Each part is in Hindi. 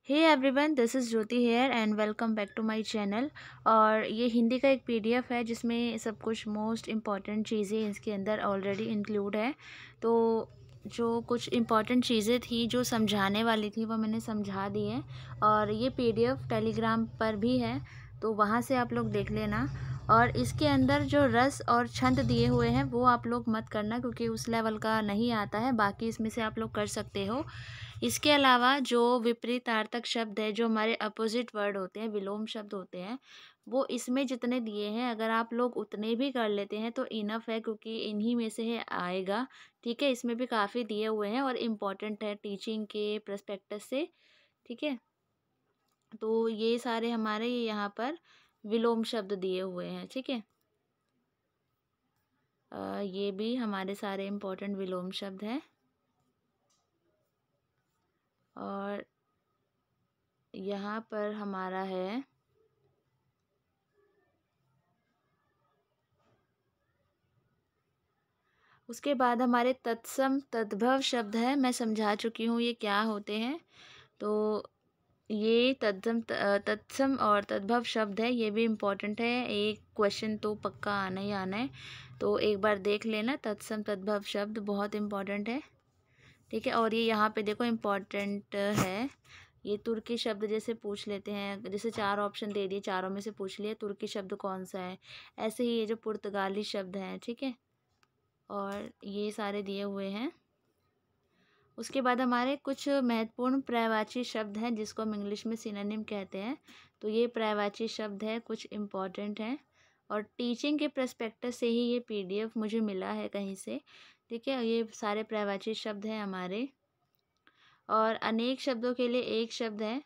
Hey everyone, this is Jyoti here and welcome back to my channel. और ये हिंदी का एक पीडीएफ है जिसमें सब कुछ मोस्ट इम्पॉर्टेंट चीज़ें इसके अंदर ऑलरेडी इंक्लूड है। तो जो कुछ इम्पॉर्टेंट चीज़ें थी जो समझाने वाली थी वो मैंने समझा दी है। और ये पीडीएफ टेलीग्राम पर भी है, तो वहाँ से आप लोग देख लेना। और इसके अंदर जो रस और छंद दिए हुए हैं वो आप लोग मत करना, क्योंकि उस लेवल का नहीं आता है। बाकी इसमें से आप लोग कर सकते हो। इसके अलावा जो विपरीतार्थक शब्द है, जो हमारे अपोजिट वर्ड होते हैं, विलोम शब्द होते हैं, वो इसमें जितने दिए हैं अगर आप लोग उतने भी कर लेते हैं तो इनफ है, क्योंकि इन्हीं में से है आएगा। ठीक है, इसमें भी काफ़ी दिए हुए हैं और इम्पॉर्टेंट है टीचिंग के प्रस्पेक्टस से। ठीक है, तो ये सारे हमारे यहाँ पर विलोम शब्द दिए हुए हैं। ठीक है, ये भी हमारे सारे इम्पोर्टेंट विलोम शब्द हैं। और यहाँ पर हमारा है उसके बाद हमारे तत्सम तद्भव शब्द है। मैं समझा चुकी हूँ ये क्या होते हैं। तो ये तत्सम और तद्भव शब्द है, ये भी इम्पोर्टेंट है। एक क्वेश्चन तो पक्का आना ही आना है, तो एक बार देख लेना। तत्सम तद्भव शब्द बहुत इम्पोर्टेंट है। ठीक है, और ये यहाँ पे देखो इम्पोर्टेंट है। ये तुर्की शब्द जैसे पूछ लेते हैं, जैसे 4 ऑप्शन दे दिए, चारों में से पूछ लिया तुर्की शब्द कौन सा है। ऐसे ही ये जो पुर्तगाली शब्द हैं, ठीक है, और ये सारे दिए हुए हैं। उसके बाद हमारे कुछ महत्वपूर्ण पर्यायवाची शब्द हैं जिसको हम इंग्लिश में सिनोनिम कहते हैं। तो ये पर्यायवाची शब्द है, कुछ इम्पॉर्टेंट हैं। और टीचिंग के पर्सपेक्टिव से ही ये पीडीएफ मुझे मिला है कहीं से। ठीक है, ये सारे पर्यायवाची शब्द हैं हमारे। और अनेक शब्दों के लिए एक शब्द है।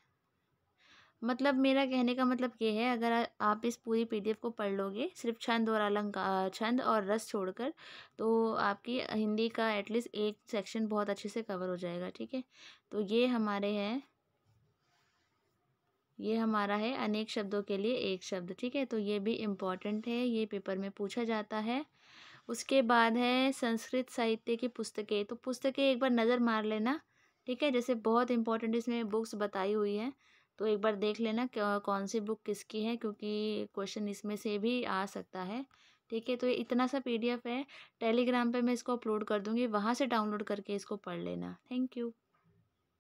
मतलब मेरा कहने का मतलब ये है, अगर आप इस पूरी पीडीएफ को पढ़ लोगे सिर्फ छंद और अलंकार, छंद और रस छोड़कर, तो आपकी हिंदी का एटलीस्ट एक सेक्शन बहुत अच्छे से कवर हो जाएगा। ठीक है, तो ये हमारा है अनेक शब्दों के लिए एक शब्द। ठीक है, तो ये भी इम्पॉर्टेंट है, ये पेपर में पूछा जाता है। उसके बाद है संस्कृत साहित्य की पुस्तकें। तो पुस्तकें एक बार नज़र मार लेना। ठीक है, जैसे बहुत इंपॉर्टेंट इसमें बुक्स बताई हुई हैं, तो एक बार देख लेना कौन सी बुक किसकी है, क्योंकि क्वेश्चन इसमें से भी आ सकता है। ठीक है, तो ये इतना सा पीडीएफ है। टेलीग्राम पे मैं इसको अपलोड कर दूँगी, वहाँ से डाउनलोड करके इसको पढ़ लेना। Thank you.